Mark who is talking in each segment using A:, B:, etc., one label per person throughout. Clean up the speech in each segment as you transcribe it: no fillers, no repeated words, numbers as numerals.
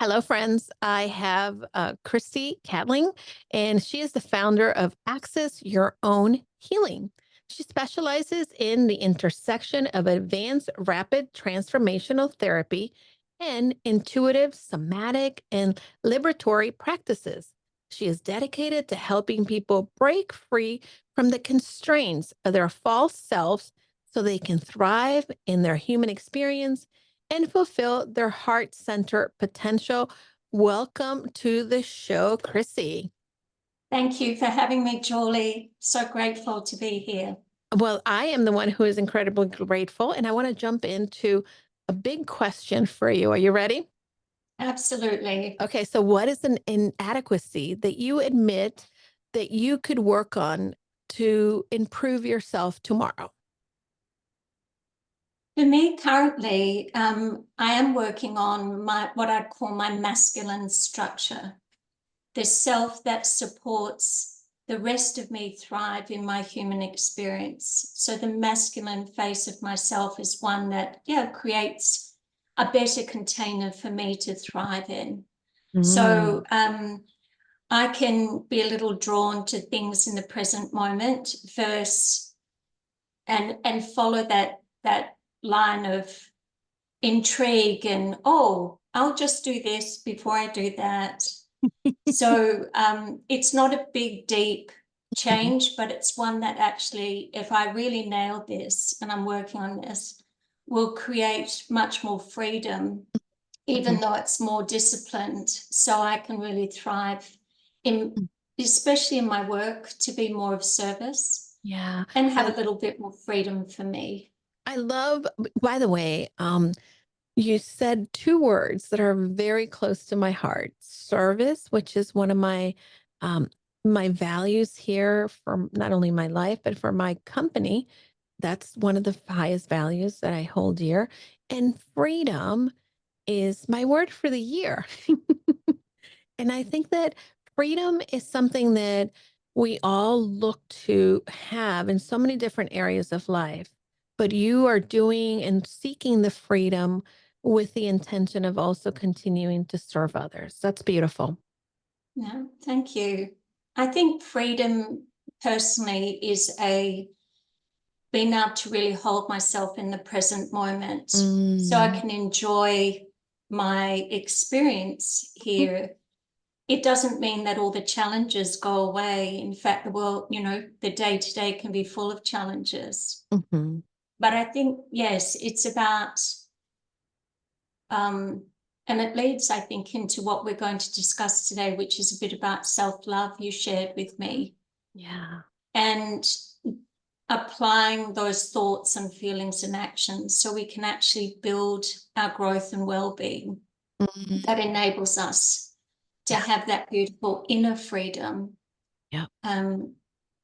A: Hello, friends. I have Chrissie Catling, and she is the founder of Access Your Own Healing. She specializes in the intersection of advanced rapid transformational therapy and intuitive, somatic, and liberatory practices. She is dedicated to helping people break free from the constraints of their false selves so they can thrive in their human experience and fulfill their heart center potential. Welcome to the show, Chrissie.
B: Thank you for having me, Julie. So grateful to be here.
A: Well, I am the one who is incredibly grateful, and I want to jump into a big question for you. Are you ready?
B: Absolutely.
A: Okay, so what is an inadequacy that you admit that you could work on to improve yourself tomorrow?
B: For me, currently, I am working on what I'd call my masculine structure, the self that supports the rest of me thrive in my human experience. So the masculine face of myself is one that, creates a better container for me to thrive in.
A: Mm.
B: So I can be a little drawn to things in the present moment versus and follow that line of intrigue and I'll just do this before I do that. So it's not a big deep change, but it's one that actually, if I really nail this and I'm working on this, will create much more freedom, even though it's more disciplined, so I can really thrive in, especially in my work, to be more of service
A: Yeah.
B: and have a little bit more freedom for me.
A: I love, by the way, you said two words that are very close to my heart: service, which is one of um, my values here for not only my life, but for my company. That's one of the highest values that I hold dear. And freedom is my word for the year. And I think that freedom is something that we all look to have in so many different areas of life. But you are doing and seeking the freedom with the intention of also continuing to serve others. That's beautiful.
B: Yeah, thank you. I think freedom personally is being able to really hold myself in the present moment so I
A: Mm.
B: can enjoy my experience here. It doesn't mean that all the challenges go away. In fact, the world, the day to day can be full of challenges.
A: Mhm.
B: But I think, yes, it's about, and it leads, I think, into what we're going to discuss today, which is a bit about self-love you shared with me.
A: Yeah.
B: And applying those thoughts and feelings and actions so we can actually build our growth and well-being that
A: Mm.
B: enables us to
A: Yeah.
B: have that beautiful inner freedom,
A: Yeah.
B: um,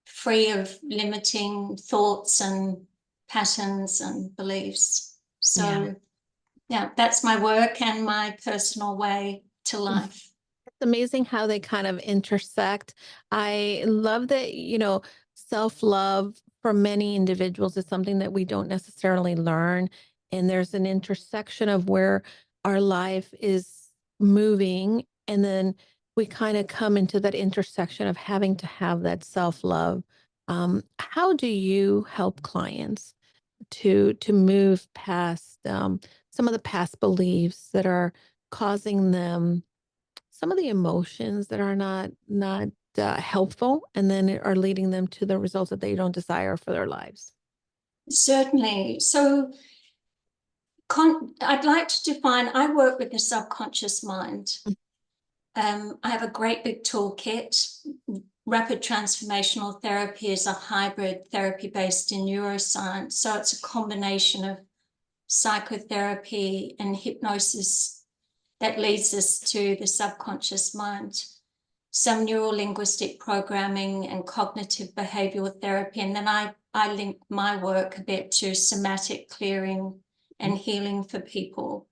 B: free of limiting thoughts and patterns and beliefs.
A: Yeah.
B: So, yeah, that's my work and my personal way to life.
A: It's amazing how they kind of intersect. I love that, self love for many individuals is something that we don't necessarily learn. And there's an intersection of where our life is moving. And then we kind of come into that intersection of having to have that self love. How do you help clients to move past some of the past beliefs that are causing them some of the emotions that are not helpful, and then are leading them to the results that they don't desire for their lives?
B: Certainly. So, I'd like to define, I work with the subconscious mind. I have a great big toolkit. Rapid transformational therapy is a hybrid therapy based in neuroscience. So it's a combination of psychotherapy and hypnosis that leads us to the subconscious mind. Some neuro-linguistic programming and cognitive behavioral therapy. And then I link my work a bit to somatic clearing and healing for people.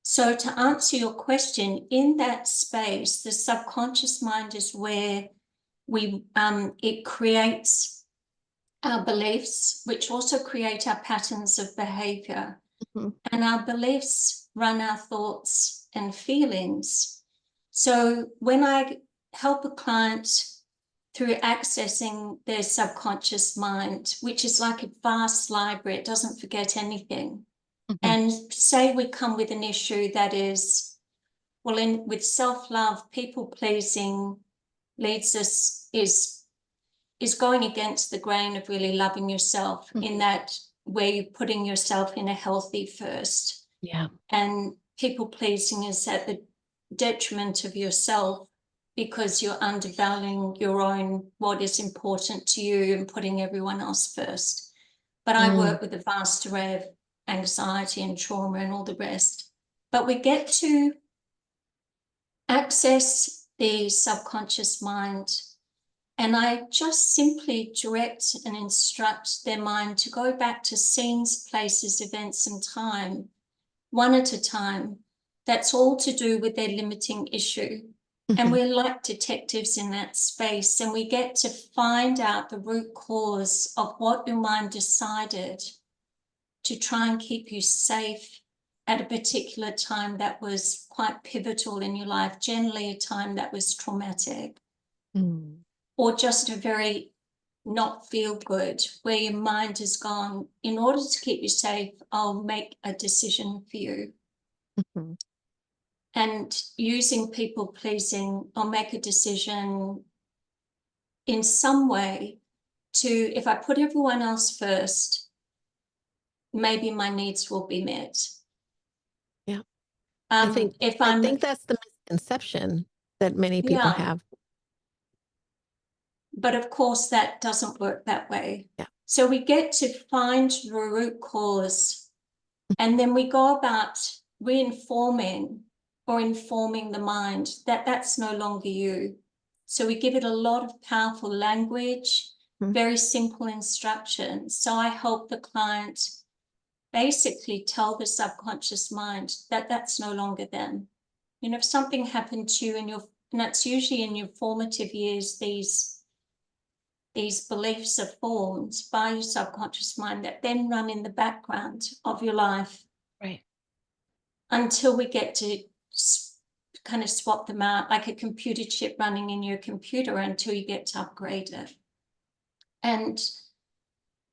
B: So to answer your question, in that space, the subconscious mind is where it creates our beliefs, which also create our patterns of behavior.
A: Mhm.
B: and our beliefs run our thoughts and feelings. So when I help a client through accessing their subconscious mind, which is like a vast library, it doesn't forget anything.
A: Mhm.
B: And say we come with an issue that is, well, with self-love, people pleasing leads us is going against the grain of really loving yourself, in
A: Mhm.
B: that where you're putting yourself in a healthy first.
A: Yeah.
B: And people pleasing is at the detriment of yourself, because you're undervaluing your own, what is important to you, and putting everyone else first. But I
A: Mm.
B: work with a vast array of anxiety and trauma and all the rest. But we get to access the subconscious mind, and I just simply direct and instruct their mind to go back to scenes, places, events, and time, one at a time. That's all to do with their limiting issue. And
A: Mhm.
B: we're like detectives in that space, and we get to find out the root cause of what your mind decided to try and keep you safe at a particular time that was quite pivotal in your life, generally a time that was traumatic,
A: Mm.
B: or just a very not feel good, where your mind has gone, in order to keep you safe, I'll make a decision for you.
A: Mhm.
B: And using people pleasing, I'll make a decision in some way to, if I put everyone else first, maybe my needs will be met.
A: Yeah. I think
B: If
A: I
B: I'm,
A: think that's the misconception that many people
B: yeah,
A: have.
B: but of course that doesn't work that way.
A: Yeah.
B: So we get to find the root cause, and then we go about reinforming or informing the mind that that's no longer you. So we give it a lot of powerful language,
A: Mhm.
B: very simple instructions. So I help the client basically tell the subconscious mind that that's no longer them. You know, if something happened to you in your, and that's usually in your formative years, these beliefs are formed by your subconscious mind that then run in the background of your life
A: Right.
B: until we get to kind of swap them out, like a computer chip running in your computer, until you get to upgrade it. And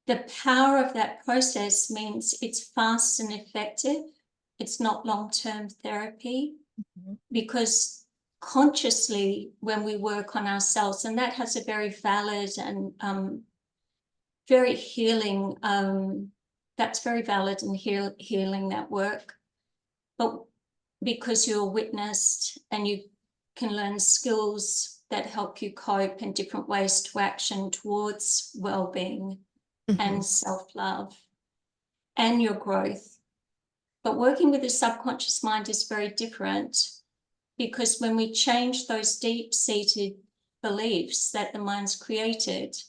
B: the power of that process means it's fast and effective. It's not long-term therapy,
A: Mhm.
B: because consciously, when we work on ourselves, and that has a very valid and very healing, that's very valid and healing, that work. But because you're witnessed and you can learn skills that help you cope, and different ways to action towards well-being
A: Mhm.
B: and self-love and your growth. But working with the subconscious mind is very different, because when we change those deep-seated beliefs that the mind's created,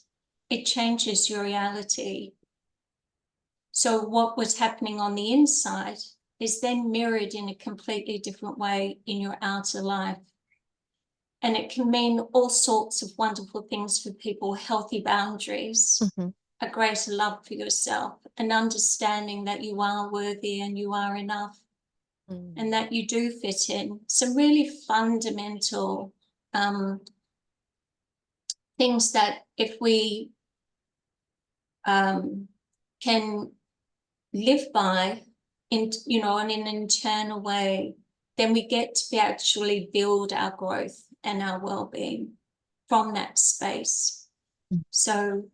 B: it changes your reality. So what was happening on the inside is then mirrored in a completely different way in your outer life. And it can mean all sorts of wonderful things for people: healthy boundaries,
A: Mhm.
B: a greater love for yourself, an understanding that you are worthy and you are enough, and
A: Mm.
B: that you do fit in. Some really fundamental things that, if we can live by in, you know, in an internal way, then we get to be actually build our growth and our well-being from that space.
A: Mm.
B: So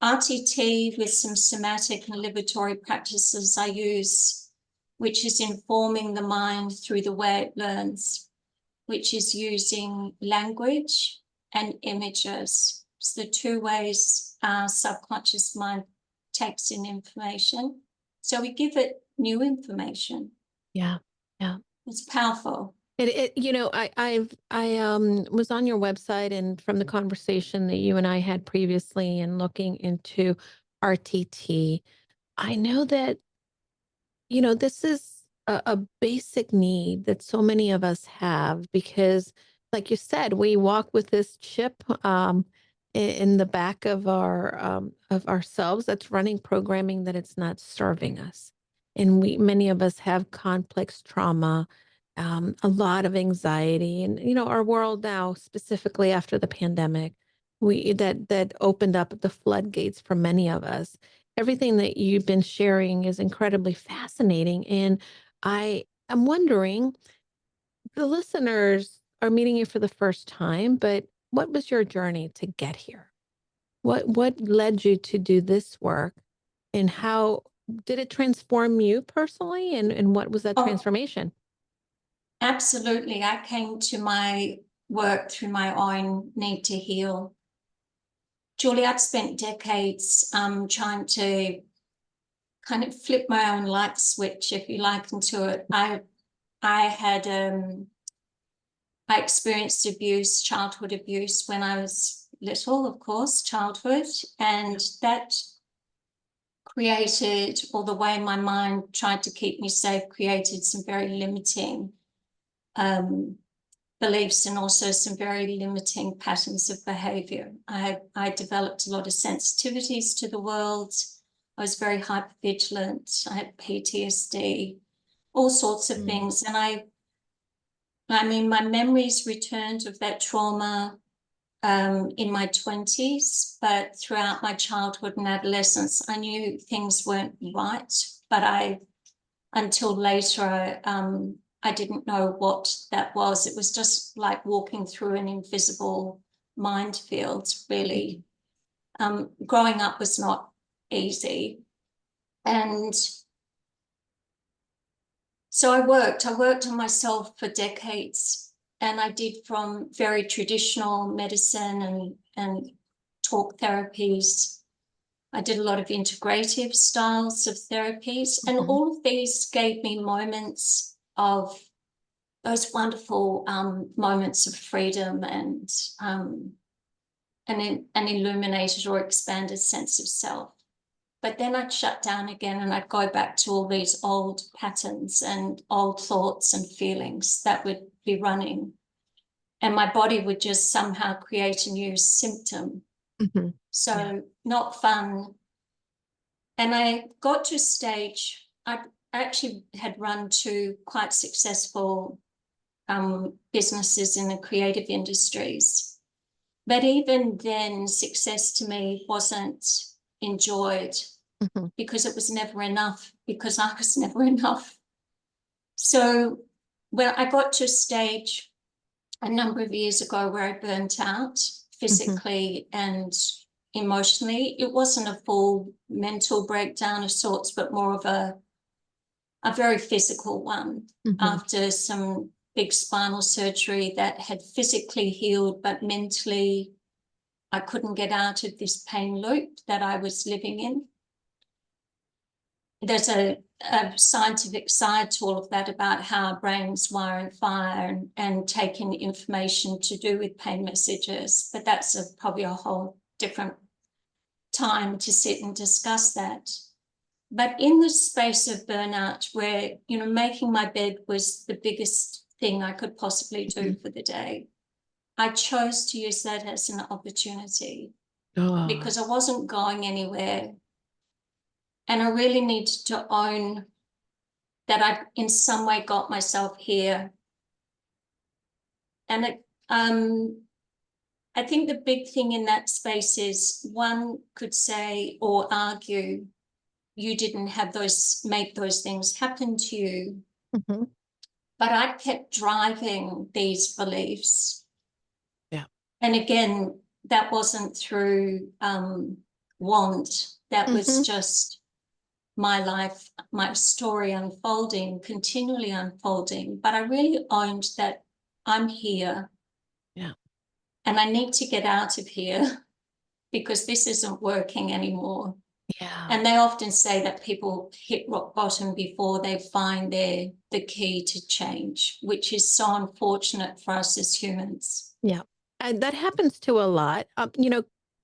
B: RTT with some somatic and liberatory practices I use, which is informing the mind through the way it learns, which is using language and images. It's the two ways our subconscious mind takes in information. So we give it new information.
A: Yeah. Yeah.
B: It's powerful.
A: I was on your website, and from the conversation that you and I had previously and looking into RTT, I know that, this is a basic need that so many of us have because, like you said, we walk with this chip in the back of our of ourselves that's running programming that it's not serving us. And many of us have complex trauma, a lot of anxiety, and our world now, specifically after the pandemic, that opened up the floodgates for many of us. Everything that you've been sharing is incredibly fascinating, and I am wondering, the listeners are meeting you for the first time, but what was your journey to get here? What led you to do this work, and how did it transform you personally, and what was that
B: Oh,
A: transformation?
B: absolutely. I came to my work through my own need to heal. Julie, I'd spent decades trying to kind of flip my own light switch, if you like, into it. I had I experienced abuse, childhood abuse when I was little, of course, childhood, and that created, or the way my mind tried to keep me safe, created some very limiting um, beliefs and also some very limiting patterns of behavior. I developed a lot of sensitivities to the world. I was very hypervigilant. I had PTSD, all sorts of
A: Mm,
B: things. And I mean, my memories returned of that trauma in my 20s, but throughout my childhood and adolescence, I knew things weren't right. But until later, I didn't know what that was. It was just like walking through an invisible minefield, really. Growing up was not easy. And so I worked on myself for decades, and I did from very traditional medicine and talk therapies. I did a lot of integrative styles of therapies, and
A: mhm,
B: all of these gave me moments of those wonderful moments of freedom and an illuminated or expanded sense of self. But then I'd shut down again and I'd go back to all these old patterns and old thoughts and feelings that would be running. And my body would just somehow create a new symptom.
A: mhm. Yeah.
B: So, not fun. And I got to a stage, I actually had run two quite successful businesses in the creative industries. But even then, success to me wasn't enjoyed
A: Mhm,
B: because it was never enough, because I was never enough. So when I got to a stage a number of years ago where I burnt out
A: mhm,
B: physically and emotionally, it wasn't a full mental breakdown of sorts, but more of a very physical one
A: mhm.
B: after some big spinal surgery that had physically healed, but mentally I couldn't get out of this pain loop that I was living in. There's a scientific side to all of that about how our brains wire and fire and take in information to do with pain messages, but that's probably a whole different time to sit and discuss that. But in the space of burnout, where, making my bed was the biggest thing I could possibly do
A: Mhm.
B: for the day, I chose to use that as an opportunity
A: Oh,
B: because I wasn't going anywhere. And I really needed to own that I, in some way, got myself here. And I think the big thing in that space is one could say or argue you didn't make those things happen to you.
A: mhm.
B: But I kept driving these beliefs.
A: Yeah.
B: And again, that wasn't through want, that was
A: Mhm.
B: just my life, my story unfolding, continually unfolding. But I really owned that I'm here
A: Yeah.
B: and I need to get out of here because this isn't working anymore.
A: Yeah.
B: And they often say that people hit rock bottom before they find the key to change, which is so unfortunate for us as humans.
A: Yeah. And that happens to a lot.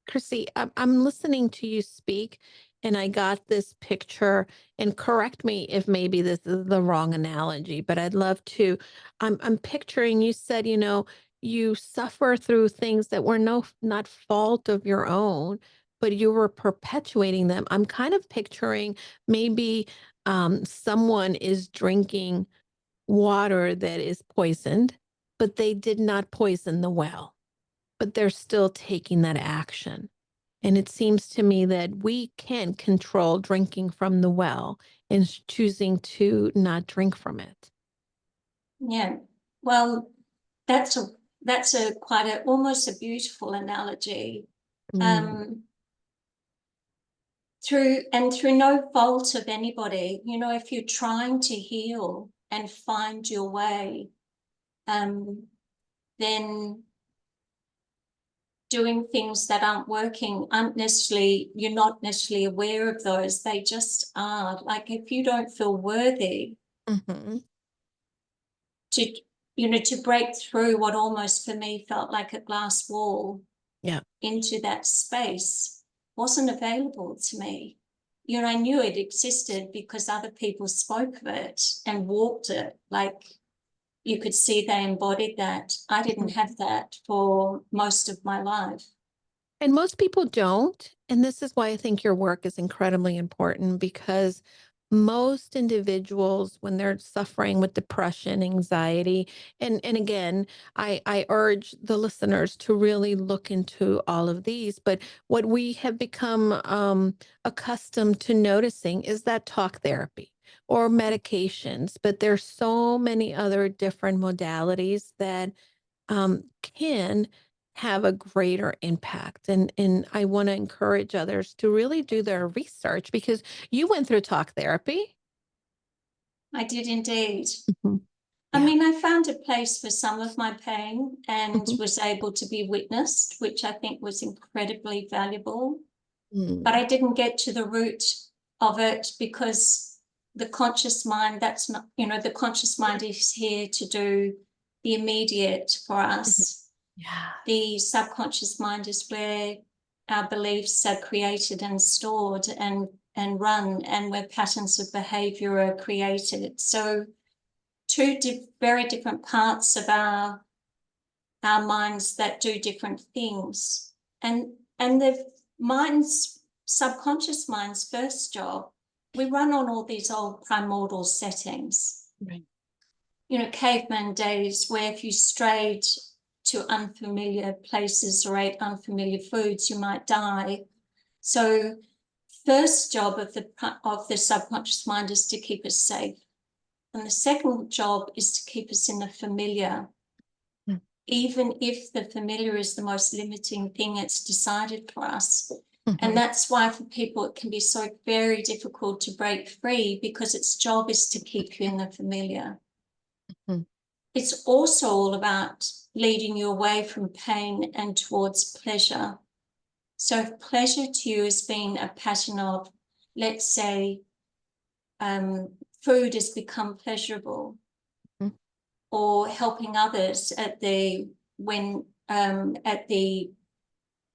A: Chrissy, I'm listening to you speak, and I got this picture, and correct me if maybe this is the wrong analogy, but I'd love to. I'm picturing, you said, you suffer through things that were not fault of your own, but you were perpetuating them. I'm kind of picturing maybe someone is drinking water that is poisoned, but they did not poison the well, but they're still taking that action. And it seems to me that we can control drinking from the well and choosing to not drink from it.
B: Yeah. Well, that's a quite a almost a beautiful analogy.
A: Mm,
B: Um, through no fault of anybody, if you're trying to heal and find your way, then doing things that aren't working you're not necessarily aware of those. They just are. Like if you don't feel worthy
A: mhm.
B: to, to break through what almost for me felt like a glass wall
A: Yeah.
B: into that space wasn't available to me. I knew it existed because other people spoke of it and walked it. Like you could see they embodied that. I didn't
A: Mhm.
B: have that for most of my life.
A: And most people don't. And this is why I think your work is incredibly important because most individuals, when they're suffering with depression, anxiety, and again, I urge the listeners to really look into all of these. But what we have become accustomed to noticing is that talk therapy or medications, but there's so many other different modalities that can have a greater impact. And I want to encourage others to really do their research because you went through talk therapy.
B: I did indeed.
A: Mhm.
B: I
A: Yeah.
B: mean, I found a place for some of my pain and
A: Mhm.
B: was able to be witnessed, which I think was incredibly valuable. But
A: Mm.
B: I didn't get to the root of it because the conscious mind, that's not, the conscious mind is here to do the immediate for
A: Mhm.
B: us.
A: Yes.
B: The subconscious mind is where our beliefs are created and stored and run, and where patterns of behavior are created. So two very different parts of our minds that do different things. And the mind's subconscious mind's first job, we run on all these old primordial settings,
A: Right.
B: caveman days, where if you strayed to unfamiliar places or ate unfamiliar foods, you might die. So first job of the subconscious mind is to keep us safe. And the second job is to keep us in the familiar,
A: Mm.
B: even if the familiar is the most limiting thing it's decided for us. And
A: Mhm.
B: that's why for people it can be so very difficult to break free, because its job is to keep you in the familiar.
A: Mhm.
B: It's also all about leading you away from pain and towards pleasure. So if pleasure to you has been a pattern of, let's say, food has become pleasurable,
A: Mhm.
B: or helping others at the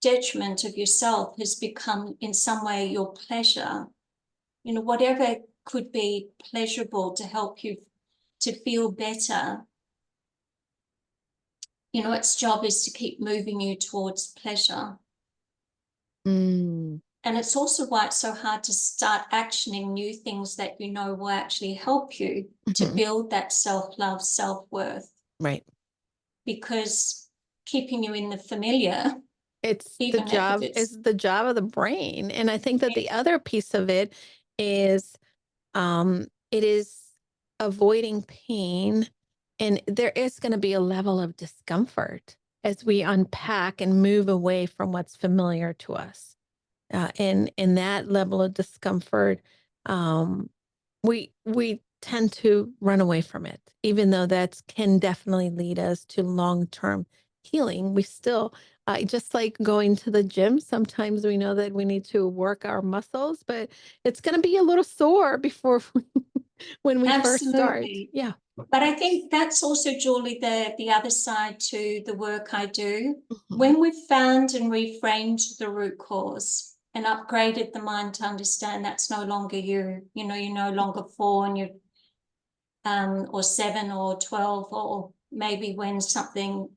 B: detriment of yourself has become in some way your pleasure, whatever could be pleasurable to help you to feel better, its job is to keep moving you towards pleasure.
A: Mm.
B: And it's also why it's so hard to start actioning new things that will actually help you to
A: Mhm.
B: build that self-love, self-worth,
A: Right.
B: because keeping you in the familiar, even if it's,
A: It's the job of the brain. And I think that the other piece of it is it is avoiding pain, and there is going to be a level of discomfort as we unpack and move away from what's familiar to us. And in that level of discomfort, um, we tend to run away from it, even though that can definitely lead us to long term healing. We still, just like going to the gym, sometimes we know that we need to work our muscles, but it's going to be a little sore before when we first start.
B: absolutely.
A: Yeah.
B: But I think that's also, Julie, the other side to the work I do.
A: Mhm.
B: When we've found and reframed the root cause and upgraded the mind to understand that's no longer you, you're no longer 4 and you're or 7 or 12, or maybe when something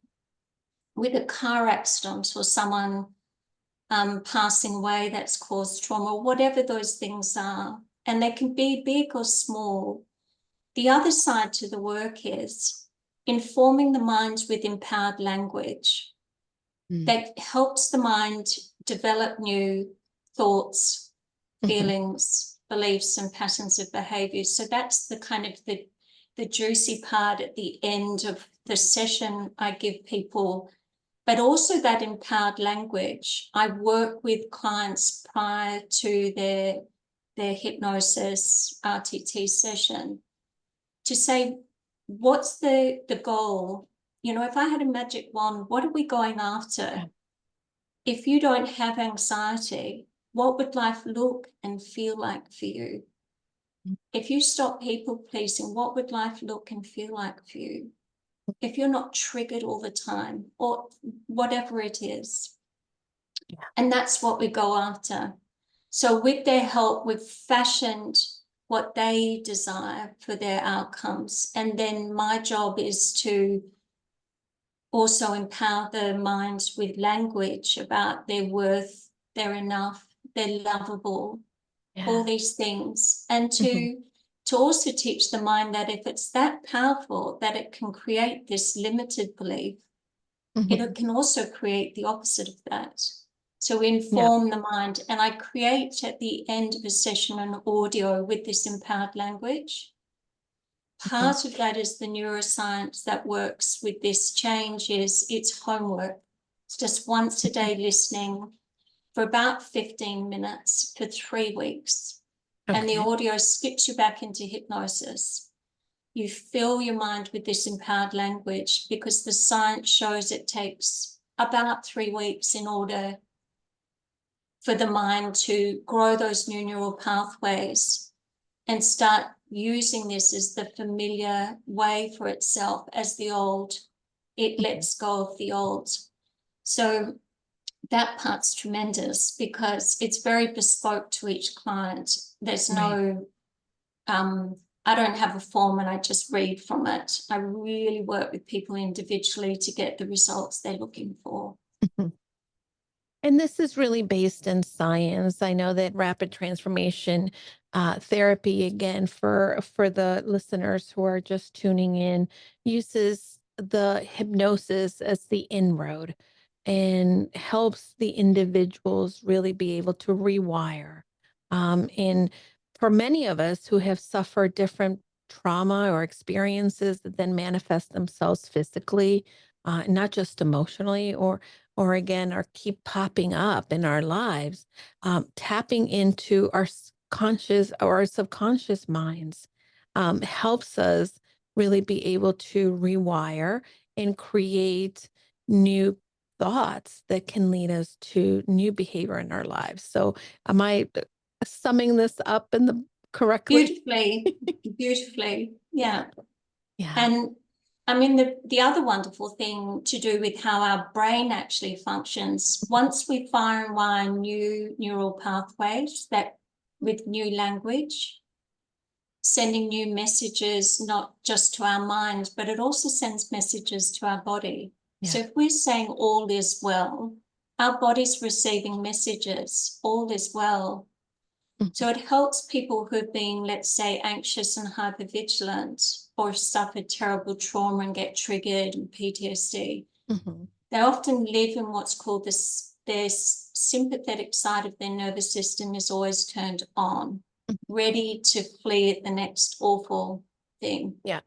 B: with a car accident or someone passing away that's caused trauma, whatever those things are. and they can be big or small. The other side to the work is informing the mind with empowered language that helps the mind develop new thoughts, feelings, beliefs, and patterns of behavior. So that's the kind of the juicy part at the end of the session I give people, but also that empowered language. I work with clients prior to their hypnosis RTT session to say, what's the goal? You know, if I had a magic wand, what are we going after?
A: Yeah.
B: If you don't have anxiety, what would life look and feel like for you? If you stop people pleasing, what would life look and feel like for you? If you're not triggered all the time, or whatever it is.
A: Yeah.
B: And that's what we go after. So with their help, we've fashioned what they desire for their outcomes. And then my job is to also empower the minds with language about their worth, their enough, they're lovable, all these things. And to also teach the mind that if it's that powerful, that it can create this limited belief, it can also create the opposite of that. So we inform the mind, and I create at the end of a session an audio with this empowered language. Part of that is the neuroscience that works with this change is it's homework. It's just once a day listening for about 15 minutes for 3 weeks. And the audio skips you back into hypnosis. You fill your mind with this empowered language because the science shows it takes about 3 weeks in order for the mind to grow those new neural pathways and start using this as the familiar way for itself as the old. It lets go of the old. So that part's tremendous because it's very bespoke to each client. There's no, I don't have a form and I just read from it. I really work with people individually to get the results they're looking for.
A: And this is really based in science. I know that rapid transformation therapy, again, for the listeners who are just tuning in, uses the hypnosis as the inroad and helps the individuals really be able to rewire. And for many of us who have suffered different trauma or experiences that then manifest themselves physically, not just emotionally, or again, are keep popping up in our lives, tapping into our conscious or our subconscious minds helps us really be able to rewire and create new thoughts that can lead us to new behavior in our lives. So, am I summing this up in the correctly?
B: Beautifully, beautifully, yeah.
A: Yeah.
B: And I mean, the other wonderful thing to do with how our brain actually functions, once we fire and wire new neural pathways that with new language, sending new messages, not just to our mind, but it also sends messages to our body. So if we're saying all is well, our body's receiving messages, all is well. So it helps people who've been, let's say, anxious and hypervigilant or suffered terrible trauma and get triggered and PTSD. They often live in what's called their sympathetic side of their nervous system is always turned on, ready to flee at the next awful thing.
A: Yeah.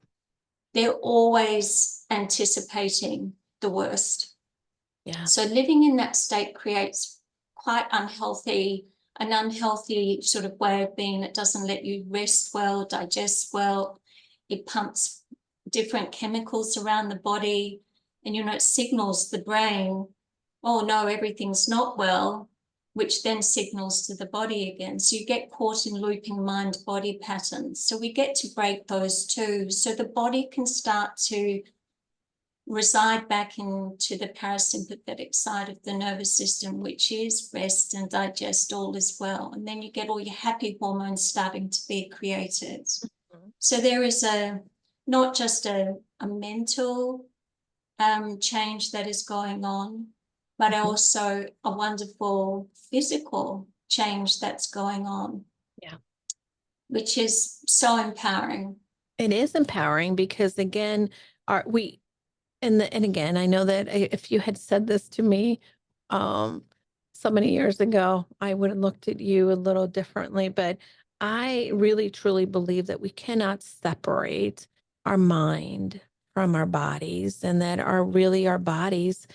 B: They're always anticipating the worst.
A: Yeah.
B: So living in that state creates quite an unhealthy sort of way of being. It doesn't let you rest well, digest well. It pumps different chemicals around the body. And, you know, it signals the brain, oh, no, everything's not well, which then signals to the body again. So you get caught in looping mind-body patterns. So we get to break those too. So the body can start to reside back into the parasympathetic side of the nervous system, which is rest and digest, all is well. And then you get all your happy hormones starting to be created. So there is not just a mental change that is going on, but also a wonderful physical change that's going on.
A: Yeah.
B: which is so empowering.
A: It is empowering because again, our we and again, I know that if you had said this to me, um, so many years ago, I would have looked at you a little differently, but I really truly believe that we cannot separate our mind from our bodies and that our bodies,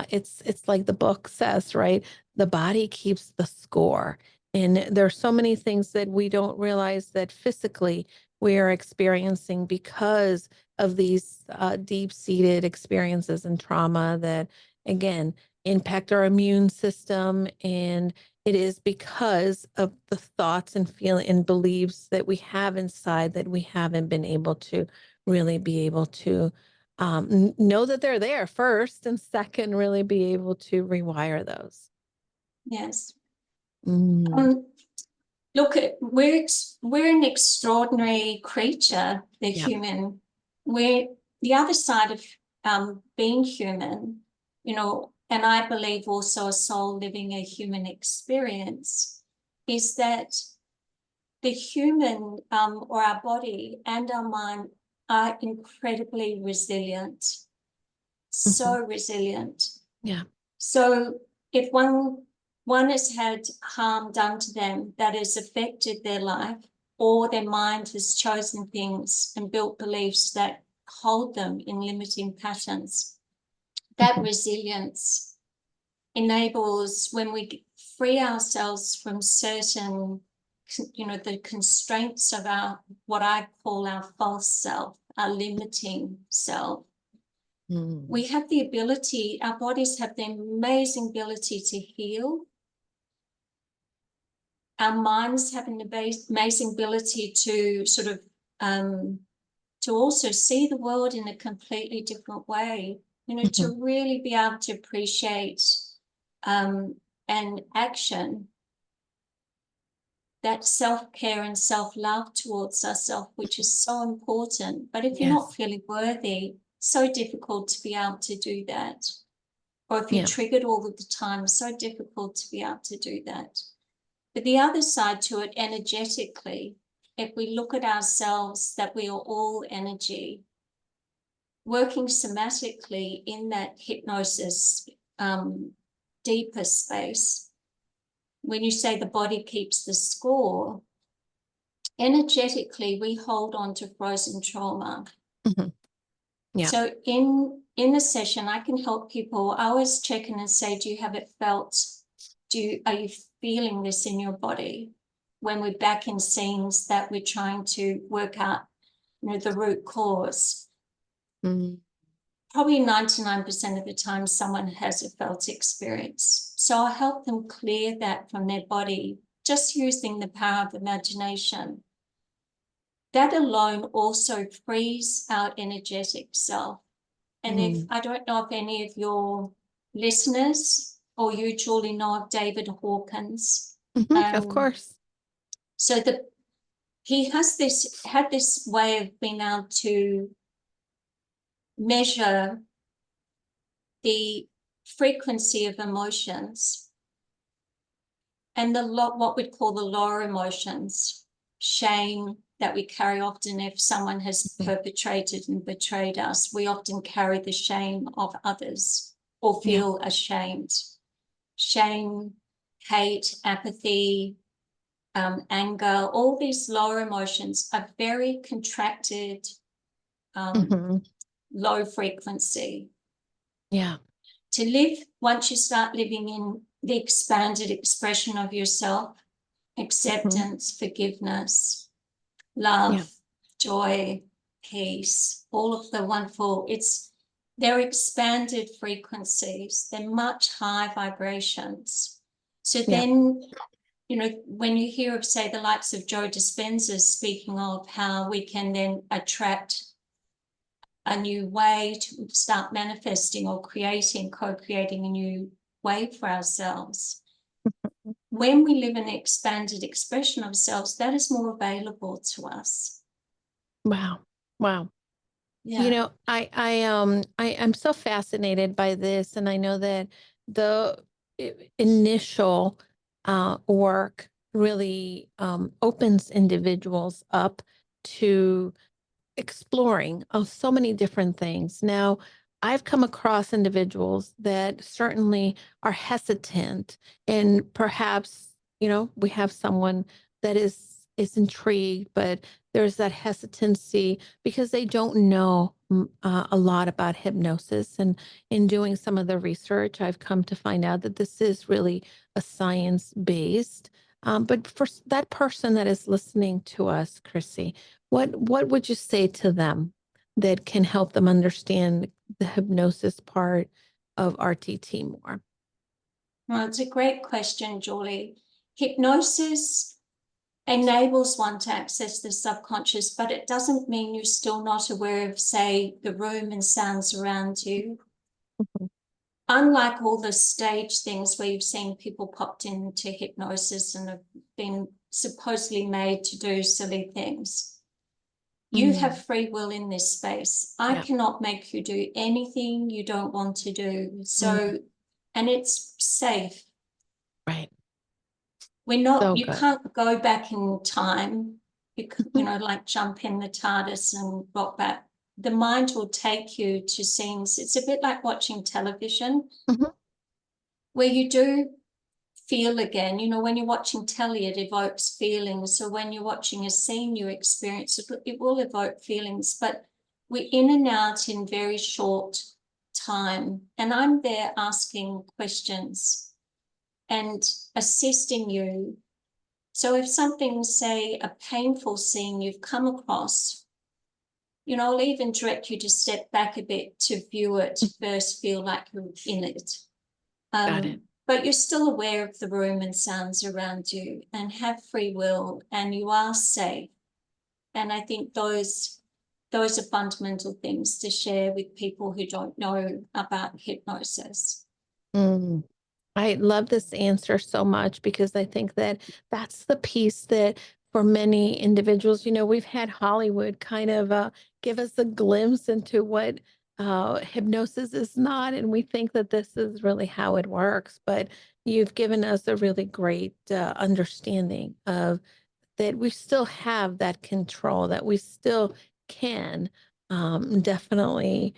A: it's like the book says, right? The body keeps the score. And there's so many things that we don't realize that physically we are experiencing because of these deep-seated experiences and trauma that, again, impact our immune system. And it is because of the thoughts and feeling and beliefs that we have inside that we haven't been able to really be able to know that they're there first, and second, really be able to rewire those.
B: Yes.
A: Mm,
B: Um, Look, we're an extraordinary creature, the
A: yeah.
B: human. We're the other side of being human, and I believe also a soul living a human experience, is that the human, or our body and our mind, are incredibly resilient,
A: Mhm.
B: so resilient.
A: Yeah.
B: So if one has had harm done to them that has affected their life, or their mind has chosen things and built beliefs that hold them in limiting patterns, that
A: Mhm.
B: resilience enables, when we free ourselves from certain, the constraints of our, what I call our false self, our limiting self,
A: Mm.
B: we have the ability, our bodies have the amazing ability to heal. Our minds have an amazing ability to sort of, to also see the world in a completely different way,
A: Mhm.
B: to really be able to appreciate and action that self-care and self-love towards ourselves, which is so important. But if you're not
A: Yes.
B: feeling worthy, so difficult to be able to do that. Or if you're
A: Yeah.
B: triggered all of the time, so difficult to be able to do that. But the other side to it, energetically, if we look at ourselves, that we are all energy, working somatically in that hypnosis, deeper space, when you say the body keeps the score, energetically, we hold on to frozen trauma.
A: Mhm. Yeah.
B: So in the session, I can help people. I always check in and say, do you have it felt? Are you feeling this in your body? When we're back in scenes that we're trying to work out, the root cause.
A: Mm.
B: Probably 99% of the time, someone has a felt experience. So I'll help them clear that from their body, just using the power of imagination. That alone also frees our energetic self. And if
A: Mm.
B: I don't know if any of your listeners or you, Julie, know of David Hawkins.
A: Mhm. Of course.
B: So he had this way of being able to measure the frequency of emotions and what we'd call the lower emotions, shame that we carry often. If someone has
A: Mhm.
B: perpetrated and betrayed us, we often carry the shame of others or
A: Yeah.
B: feel ashamed. Shame, hate, apathy, anger, all these lower emotions are very contracted,
A: Mhm.
B: low frequency.
A: Yeah.
B: To live, once you start living in the expanded expression of yourself,
A: Mhm.
B: acceptance, forgiveness,
A: Yeah.
B: love, joy, peace, all of the wonderful, they're expanded frequencies. They're much higher vibrations. So
A: Yeah.
B: then, when you hear of, say, the likes of Joe Dispenza speaking of how we can then attract a new way to start manifesting or co-creating a new way for ourselves. When we live in an expanded expression of selves, that is more available to us.
A: Wow. Wow.
B: Yeah.
A: I'm so fascinated by this, and I know that the initial work really opens individuals up to exploring so many different things. Now, I've come across individuals that certainly are hesitant, and perhaps, we have someone that is intrigued, but there's that hesitancy because they don't know a lot about hypnosis. And in doing some of the research, I've come to find out that this is really a science based. But for that person that is listening to us, Chrissy, what would you say to them that can help them understand the hypnosis part of RTT more?
B: Well, it's a great question, Julie. Hypnosis enables one to access the subconscious, but it doesn't mean you're still not aware of, say, the room and sounds around you.
A: Mhm.
B: Unlike all the stage things where you've seen people popped into hypnosis and have been supposedly made to do silly things, you have free will in this space. I
A: Yeah.
B: cannot make you do anything you don't want to do.
A: Mm.
B: And it's safe.
A: Right. So
B: You
A: good.
B: can't go back in time,
A: Mhm.
B: like jump in the TARDIS and rock back. The mind will take you to scenes. It's a bit like watching television
A: Mhm.
B: where you do feel again. When you're watching telly, it evokes feelings. So when you're watching a scene, you experience it, it will evoke feelings, but we're in and out in very short time. And I'm there asking questions and assisting you. So if something, say, a painful scene you've come across, I'll even direct you to step back a bit to view it,
A: Mhm.
B: first feel like you're in it.
A: Got it.
B: But you're still aware of the room and sounds around you and have free will, and you are safe. And I think those are fundamental things to share with people who don't know about hypnosis.
A: Mm. I love this answer so much because I think that that's the piece that for many individuals, we've had Hollywood kind of give us a glimpse into what hypnosis is not. And we think that this is really how it works. But you've given us a really great understanding of that we still have that control, that we still can definitely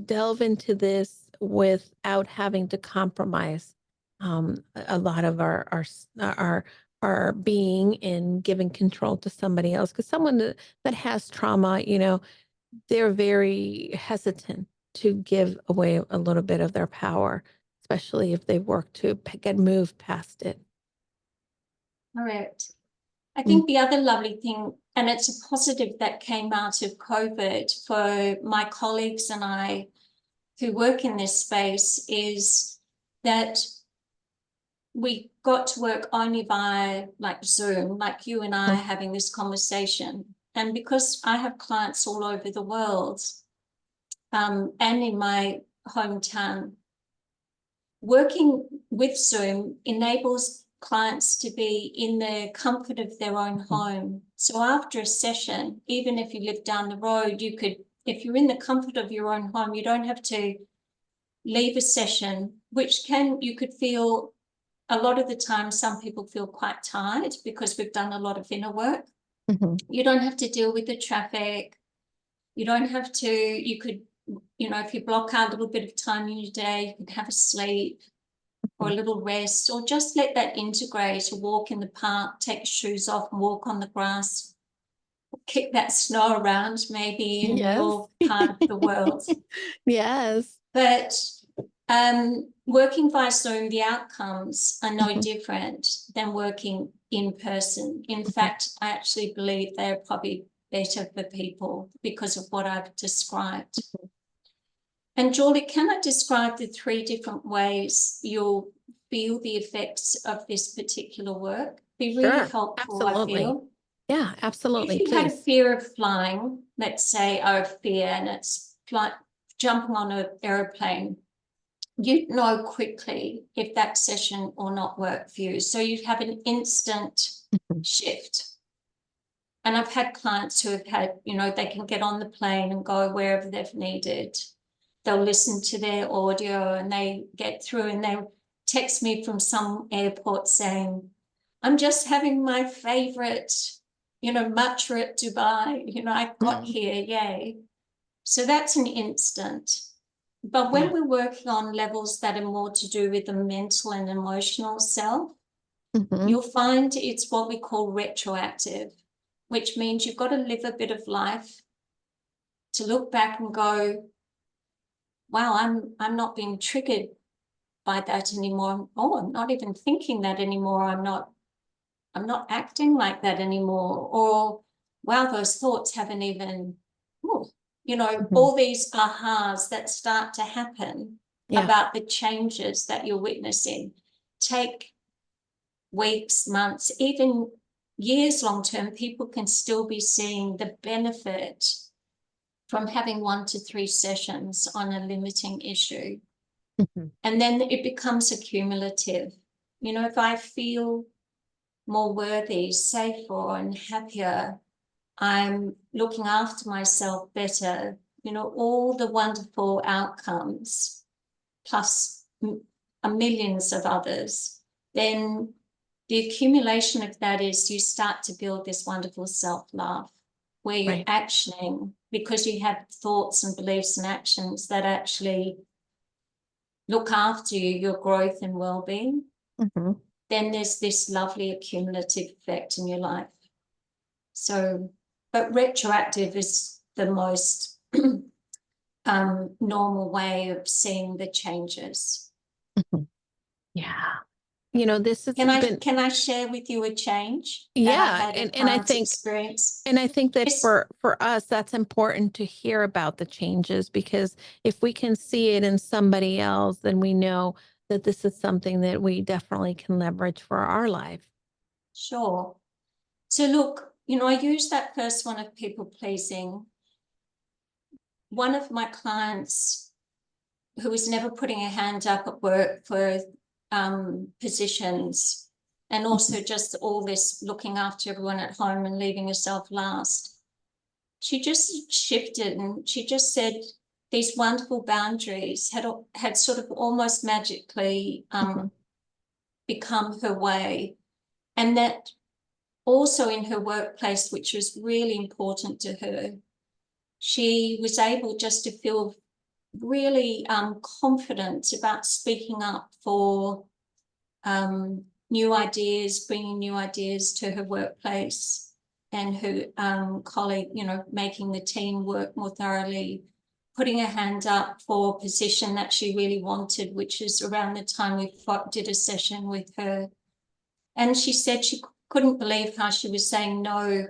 A: delve into this without having to compromise a lot of our being in giving control to somebody else. Because someone that has trauma, they're very hesitant to give away a little bit of their power, especially if they work to get moved past it.
B: Correct. I
A: Mm.
B: think the other lovely thing, and it's a positive that came out of COVID for my colleagues and I who work in this space, is that we got to work only via like Zoom, like you and I
A: Mm.
B: having this conversation. And because I have clients all over the world, and in my hometown, working with Zoom enables clients to be in the comfort of their own
A: Mhm.
B: home. So after a session, even if you live down the road, if you're in the comfort of your own home, you don't have to leave a session, you could feel a lot of the time, some people feel quite tired because we've done a lot of inner work.
A: Mhm.
B: You don't have to deal with the traffic. You don't have to, you could, if you block out a little bit of time in your day, you can have a sleep or a
A: Mhm.
B: little rest, or just let that integrate, a walk in the park, take your shoes off and walk on the grass, kick that snow around maybe in
A: Yes.
B: your part of the world.
A: Yes.
B: But working via Zoom, the outcomes are no
A: Mhm.
B: different than working in person. In
A: Mhm.
B: fact, I actually believe they're probably better for people because of what I've described. And Julie, can I describe the 3 different ways you'll feel the effects of this particular work? Be really
A: Sure.
B: helpful, I
A: Absolutely.
B: feel.
A: Yeah,
B: If
A: absolutely.
B: you had a
A: Please.
B: fear of flying, let's say, fear, and it's like jumping on an aeroplane, you'd know quickly if that session will not work for you. So you'd have an instant
A: Mhm.
B: shift. And I've had clients who have had, they can get on the plane and go wherever they've needed. They'll listen to their audio and they get through, and they text me from some airport saying, I'm just having my favorite, matcha at Dubai. I got
A: Mhm.
B: here, yay. So that's an instant. But when
A: Yeah.
B: we're working on levels that are more to do with the mental and emotional self,
A: Hmm.
B: you'll find it's what we call retroactive, which means you've got to live a bit of life to look back and go, wow, I'm not being triggered by that anymore. Oh, I'm not even thinking that anymore. I'm not acting like that anymore. Or wow, those thoughts haven't even, oh,
A: Hmm.
B: all these ahas that start to happen
A: Yeah.
B: about the changes that you're witnessing take weeks, months, even years long term. People can still be seeing the benefit from having 1 to 3 sessions on a limiting issue.
A: Hmm.
B: And then it becomes accumulative. If I feel more worthy, safer, and happier, I'm looking after myself better, all the wonderful outcomes, plus millions of others, then the accumulation of that is you start to build this wonderful self-love where you're
A: Right.
B: actioning because you have thoughts and beliefs and actions that actually look after you, your growth and well-being.
A: Hmm.
B: Then there's this lovely accumulative effect in your life. So, but retroactive is the most normal way of seeing the changes.
A: Hmm. Yeah. This has
B: Can I
A: been,
B: can I share with you a change that I
A: yeah,
B: had a
A: and I
B: client
A: think
B: experience?
A: and I think that
B: This
A: for us, that's important to hear about the changes, because if we can see it in somebody else, then we know that this is something that we definitely can leverage for our life.
B: Sure. So look, I use that first one of people pleasing. One of my clients who was never putting her hand up at work for positions, and
A: Mhm.
B: also just all this looking after everyone at home and leaving herself last. She just shifted and she just said these wonderful boundaries had sort of almost magically
A: Mhm.
B: become her way, and that also in her workplace, which was really important to her, she was able just to feel really confident about speaking up for new ideas, bringing new ideas to her workplace, and her colleague, making the team work more thoroughly, putting her hand up for a position that she really wanted, which is around the time we did a session with her. And she said she couldn't believe how she was saying no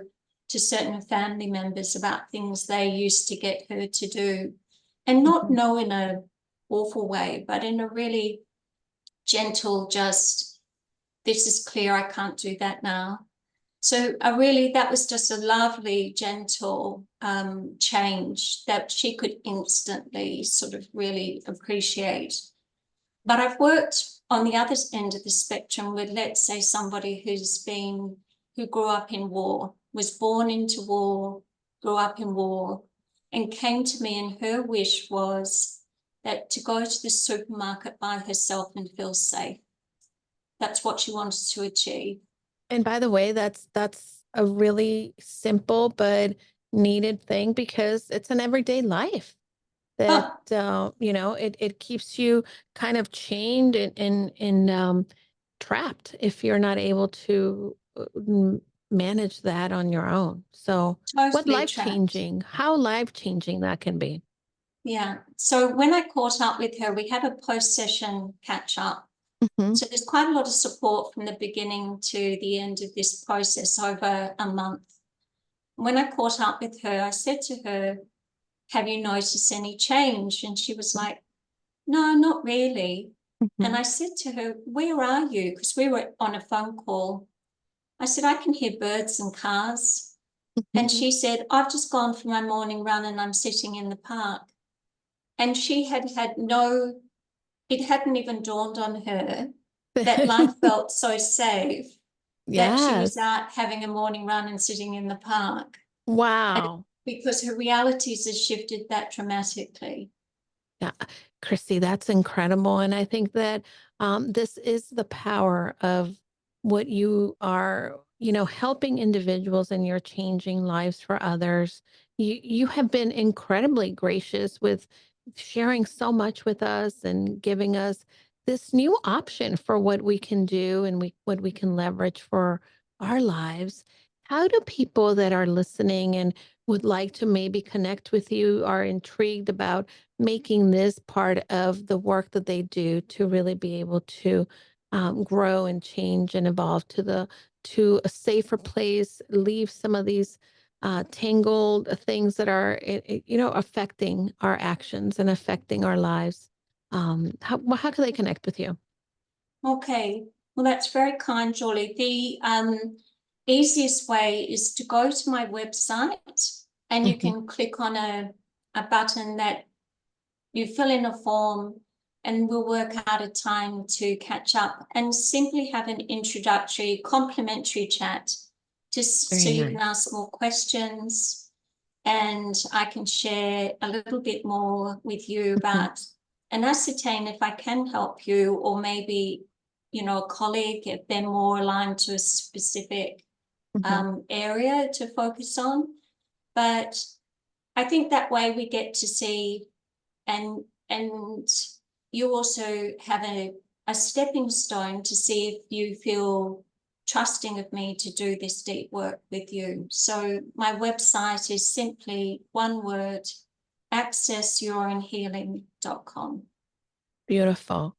B: to certain family members about things they used to get her to do. And not
A: Mhm.
B: no in a awful way, but in a really gentle, just, this is clear, I can't do that now. So that was just a lovely, gentle change that she could instantly sort of really appreciate. But I've worked on the other end of the spectrum with, let's say, somebody who grew up in war, was born into war, grew up in war, and came to me, and her wish was that to go to the supermarket by herself and feel safe. That's what she wanted to achieve.
A: And by the way, that's a really simple but needed thing, because it's an everyday life that
B: Oh,
A: it keeps you kind of chained and trapped if you're not able to manage that on your own. So what
B: totally
A: life
B: trapped.
A: changing, how life changing that can be.
B: Yeah. So when I caught up with her, we had a post-session catch up.
A: Hmm.
B: So there's quite a lot of support from the beginning to the end of this process over a month. When I caught up with her, I said to her, have you noticed any change? And she was like, no, not really. And
A: Hmm.
B: I said to her, where are you? Because we were on a phone call. I said, I can hear birds and cars. And
A: Hmm.
B: she said, I've just gone for my morning run and I'm sitting in the park. And she had it hadn't even dawned on her that life felt so safe that she was
A: Yes.
B: out having a morning run and sitting in the park. And
A: Wow.
B: because her realities have shifted that dramatically.
A: Yeah, Chrissy, that's incredible. And I think that this is the power of what you are, helping individuals, and you're changing lives for others. You have been incredibly gracious with sharing so much with us and giving us this new option for what we can do, and what we can leverage for our lives. How do people that are listening and would like to maybe connect with you, are intrigued about making this part of the work that they do to really be able to grow and change and evolve to a safer place, leave some of these tangled things that are affecting our actions and affecting our lives? How can they connect with you?
B: Okay, well, that's very kind, Julie. The easiest way is to go to my website, and you
A: Hmm.
B: can click on a button that you fill in a form, and we'll work out a time to catch up and simply have an introductory complimentary chat, just so
A: Very
B: you can
A: nice.
B: ask more questions, and I can share a little bit more with you
A: Hmm.
B: about and ascertain if I can help you, or maybe, a colleague, if they're more aligned to a specific
A: Hmm.
B: area to focus on. But I think that way we get to see, and you also have a stepping stone to see if you feel trusting of me to do this deep work with you. So my website is simply one word, accessyourownhealing.com.
A: Beautiful.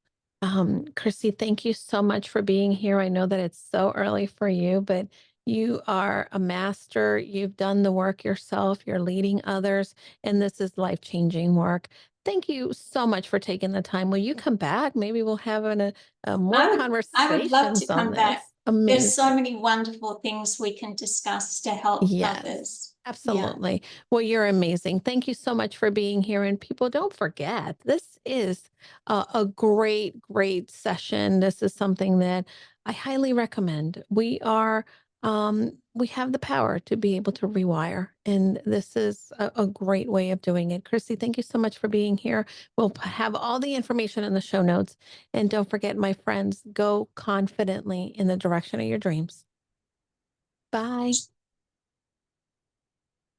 A: Chrissy, thank you so much for being here. I know that it's so early for you, but you are a master. You've done the work yourself, you're leading others, and this is life-changing work. Thank you so much for taking the time. Will you come back? Maybe we'll have more
B: I would love to
A: conversations on
B: come back.
A: this.
B: There's so
A: Amazing.
B: many wonderful things we can discuss to help
A: Yes,
B: others. Yeah.
A: absolutely. Well, you're amazing. Thank you so much for being here. And people, don't forget, this is a great, great session. This is something that I highly recommend. We have the power to be able to rewire, and this is a great way of doing it. Chrissy, thank you so much for being here. We'll have all the information in the show notes. And don't forget, my friends, go confidently in the direction of your dreams. Bye.